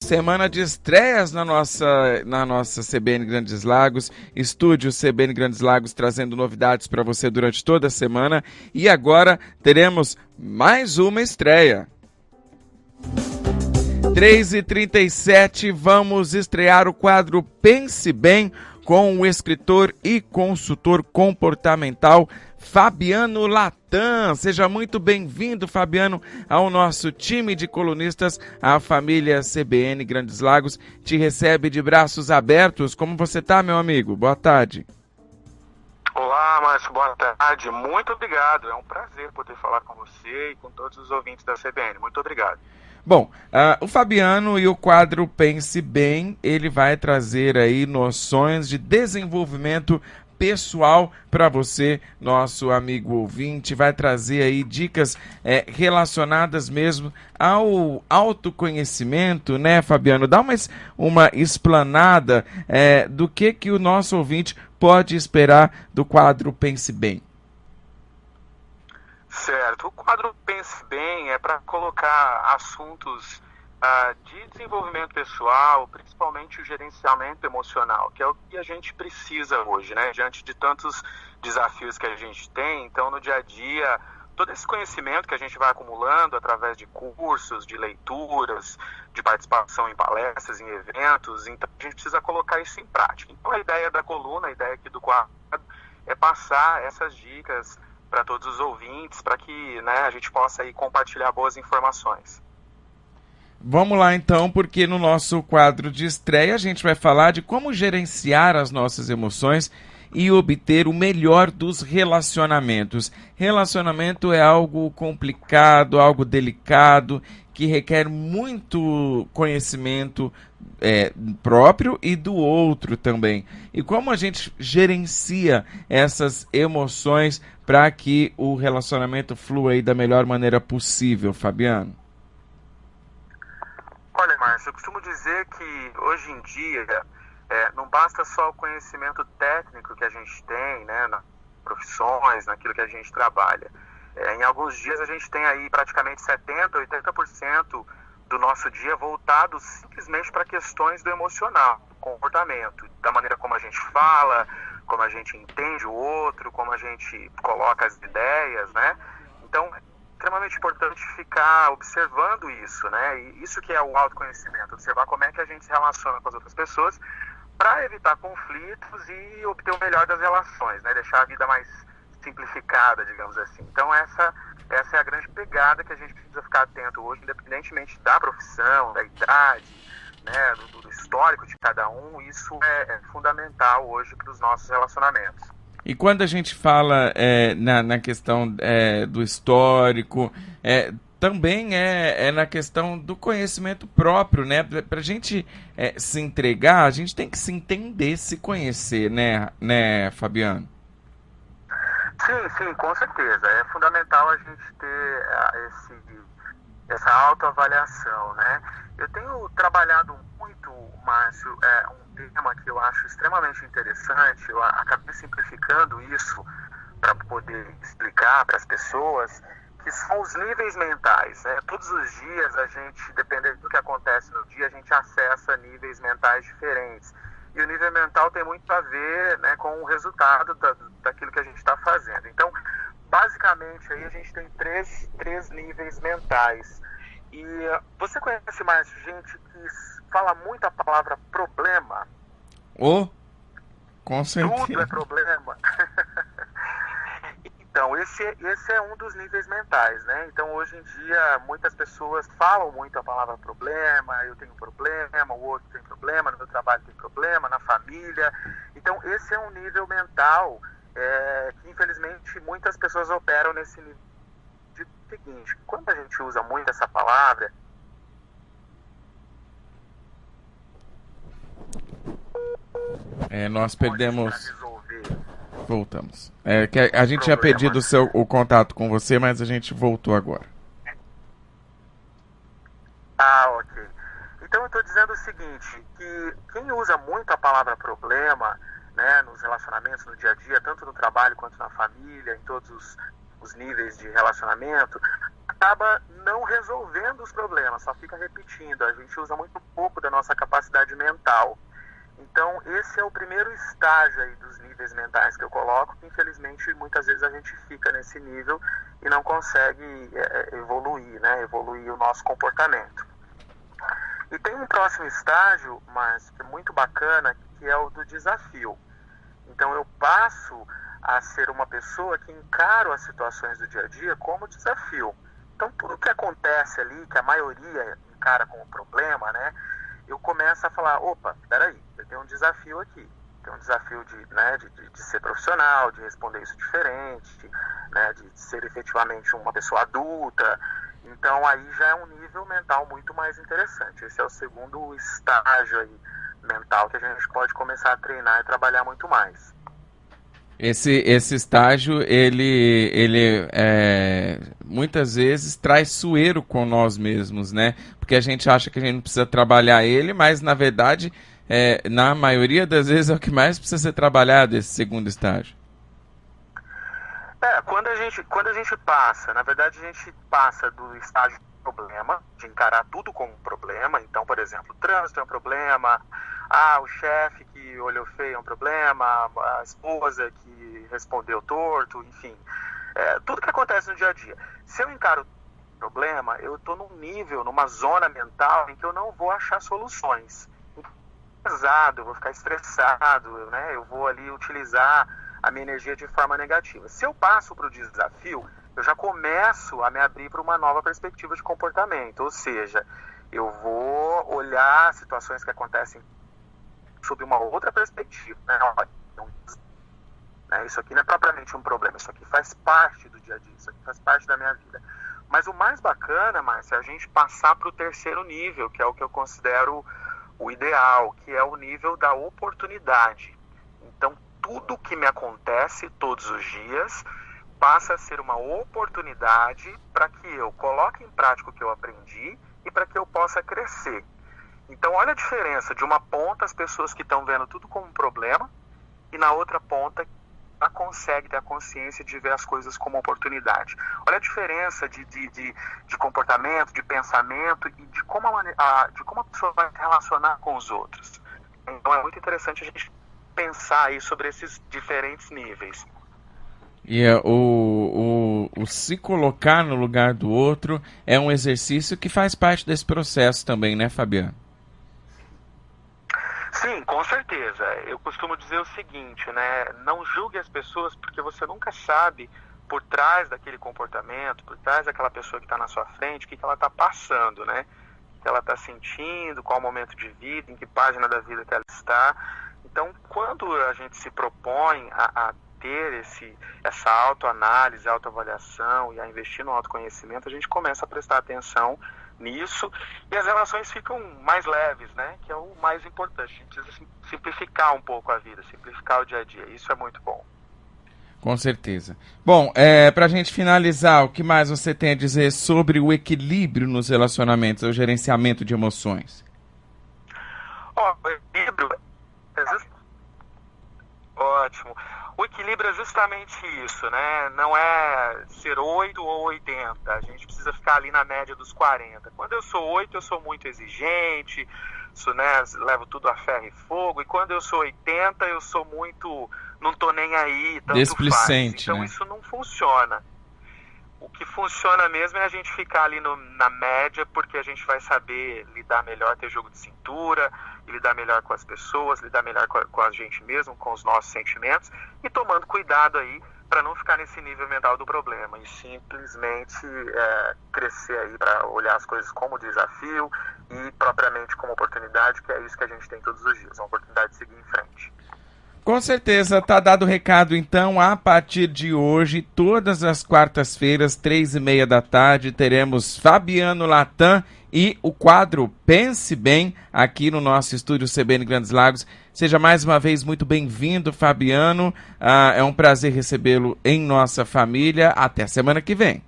Semana de estreias na nossa CBN Grandes Lagos, estúdio CBN Grandes Lagos trazendo novidades para você durante toda a semana. E agora teremos mais uma estreia. 3h37, vamos estrear o quadro Pense Bem com o escritor e consultor comportamental Fabiano Latam. Seja muito bem-vindo, Fabiano, ao nosso time de colunistas. A família CBN Grandes Lagos te recebe de braços abertos. Como você está, meu amigo? Boa tarde. Olá, Márcio, boa tarde. Muito obrigado. É um prazer poder falar com você e com todos os ouvintes da CBN. Muito obrigado. Bom, o Fabiano e o quadro Pense Bem, ele vai trazer aí noções de desenvolvimento pessoal para você, nosso amigo ouvinte, vai trazer aí dicas relacionadas mesmo ao autoconhecimento, né, Fabiano? Dá uma explanada do que o nosso ouvinte pode esperar do quadro Pense Bem. Certo. O quadro Pense Bem é para colocar assuntos de desenvolvimento pessoal, principalmente o gerenciamento emocional, que é o que a gente precisa hoje, né? Diante de tantos desafios que a gente tem. Então, no dia a dia, todo esse conhecimento que a gente vai acumulando através de cursos, de leituras, de participação em palestras, em eventos, então a gente precisa colocar isso em prática. Então, a ideia da coluna, a ideia aqui do quadro, é passar essas dicas para todos os ouvintes, para que, né, a gente possa aí compartilhar boas informações. Vamos lá então, porque no nosso quadro de estreia a gente vai falar de como gerenciar as nossas emoções e obter o melhor dos relacionamentos. Relacionamento é algo complicado, algo delicado, que requer muito conhecimento próprio e do outro também. E como a gente gerencia essas emoções para que o relacionamento flua aí da melhor maneira possível, Fabiano? Olha, Márcio, eu costumo dizer que hoje em dia não basta só o conhecimento técnico que a gente tem, né, nas profissões, naquilo que a gente trabalha. Em alguns dias a gente tem aí praticamente 70%, 80% do nosso dia voltado simplesmente para questões do emocional, do comportamento, da maneira como a gente fala, como a gente entende o outro, como a gente coloca as ideias, né? Então, extremamente importante ficar observando isso, né? E isso que é o autoconhecimento, observar como é que a gente se relaciona com as outras pessoas para evitar conflitos e obter o melhor das relações, né? Deixar a vida mais simplificada, digamos assim. Então essa é a grande pegada que a gente precisa ficar atento hoje, independentemente da profissão, da idade, né? Do histórico de cada um. Isso é fundamental hoje para os nossos relacionamentos. E quando a gente fala na questão do histórico, também é na questão do conhecimento próprio, né? Para a gente se entregar, a gente tem que se entender, se conhecer, né, Fabiano? Sim, com certeza. É fundamental a gente ter essa autoavaliação, né? Eu tenho trabalhado muito, Márcio, um tema que eu acho extremamente interessante. Eu acabei simplificando isso para poder explicar para as pessoas, que são os níveis mentais, né? Todos os dias a gente, dependendo do que acontece no dia, a gente acessa níveis mentais diferentes. E o nível mental tem muito a ver, né, com o resultado daquilo que a gente está fazendo. Então, basicamente, aí a gente tem três níveis mentais. E você conhece mais gente que fala muito a palavra problema? Com certeza. Tudo é problema. Então, esse é um dos níveis mentais, né? Então, hoje em dia, muitas pessoas falam muito a palavra problema, eu tenho problema, o outro tem problema, no meu trabalho tem problema, na família. Então, esse é um nível mental que, infelizmente, muitas pessoas operam nesse nível. De seguinte, quando a gente usa muito essa palavra... nós perdemos... Voltamos. Que a gente tinha perdido o contato com você, mas a gente voltou agora. Ok. Então eu estou dizendo o seguinte, que quem usa muito a palavra problema, né, nos relacionamentos, no dia a dia, tanto no trabalho quanto na família, em todos os níveis de relacionamento, acaba não resolvendo os problemas, só fica repetindo. A gente usa muito pouco da nossa capacidade mental. Então, esse é o primeiro estágio aí dos níveis mentais que eu coloco, que infelizmente muitas vezes a gente fica nesse nível e não consegue evoluir, né? Evoluir o nosso comportamento. E tem um próximo estágio, mas que é muito bacana, que é o do desafio. Então, eu passo a ser uma pessoa que encaro as situações do dia a dia como desafio. Então, tudo que acontece ali, que a maioria encara como problema, né? Eu começo a falar, opa, peraí, eu tenho um desafio aqui. Tem um desafio de ser profissional, de responder isso diferente, né, de ser efetivamente uma pessoa adulta. Então, aí já é um nível mental muito mais interessante. Esse é o segundo estágio aí, mental, que a gente pode começar a treinar e trabalhar muito mais. Esse estágio, ele muitas vezes traiçoeiro com nós mesmos, né? Porque a gente acha que a gente não precisa trabalhar ele, mas na verdade, na maioria das vezes é o que mais precisa ser trabalhado, esse segundo estágio. Quando a gente passa, na verdade a gente passa do estágio de problema, de encarar tudo como um problema. Então, por exemplo, o trânsito é um problema, o chefe que olhou feio é um problema, a esposa que respondeu torto, enfim, tudo que acontece no dia a dia. Se eu encaro o problema, eu estou num nível, numa zona mental em que eu não vou achar soluções. Pesado, eu vou ficar estressado, né? Eu vou ali utilizar a minha energia de forma negativa. Se eu passo para o desafio, eu já começo a me abrir para uma nova perspectiva de comportamento, ou seja, eu vou olhar situações que acontecem sob uma outra perspectiva, né? Isso aqui não é propriamente um problema, isso aqui faz parte do dia a dia, isso aqui faz parte da minha vida. Mas o mais bacana, Márcia, é a gente passar para o terceiro nível, que é o que eu considero o ideal, que é o nível da oportunidade. Então, tudo que me acontece todos os dias passa a ser uma oportunidade para que eu coloque em prática o que eu aprendi e para que eu possa crescer. Então, olha a diferença. De uma ponta, as pessoas que estão vendo tudo como um problema, e na outra ponta, ela consegue ter a consciência de ver as coisas como oportunidade. Olha a diferença de comportamento, de pensamento e de como a pessoa vai se relacionar com os outros. Então, é muito interessante a gente pensar aí sobre esses diferentes níveis. E o se colocar no lugar do outro é um exercício que faz parte desse processo também, né, Fabiano? Sim, com certeza. Eu costumo dizer o seguinte, né? Não julgue as pessoas, porque você nunca sabe por trás daquele comportamento, por trás daquela pessoa que está na sua frente, o que ela está passando, né? O que ela está sentindo, qual o momento de vida, em que página da vida que ela está. Então, quando a gente se propõe a ter essa autoanálise, autoavaliação e a investir no autoconhecimento, a gente começa a prestar atenção nisso e as relações ficam mais leves, né? Que é o mais importante. A gente precisa simplificar um pouco a vida, simplificar o dia a dia. Isso é muito bom. Com certeza. Bom, para a gente finalizar, o que mais você tem a dizer sobre o equilíbrio nos relacionamentos, o gerenciamento de emoções? O equilíbrio ótimo. O equilíbrio é justamente isso, né? Não é ser 8 ou 80. A gente precisa ficar ali na média dos 40. Quando eu sou 8, eu sou muito exigente, levo tudo a ferro e fogo. E quando eu sou 80, eu sou muito... não tô nem aí, tanto displicente, faz. Então, né? Isso não funciona. O que funciona mesmo é a gente ficar ali na média, porque a gente vai saber lidar melhor, ter jogo de cintura, lidar melhor com as pessoas, lidar melhor com a gente mesmo, com os nossos sentimentos, e tomando cuidado aí para não ficar nesse nível mental do problema, e simplesmente crescer aí para olhar as coisas como desafio e propriamente como oportunidade, que é isso que a gente tem todos os dias, uma oportunidade de seguir em frente. Com certeza, tá dado o recado então. A partir de hoje, todas as quartas-feiras, 3h30 da tarde, teremos Fabiano Latam e o quadro Pense Bem aqui no nosso estúdio CBN Grandes Lagos. Seja mais uma vez muito bem-vindo, Fabiano. É um prazer recebê-lo em nossa família. Até semana que vem.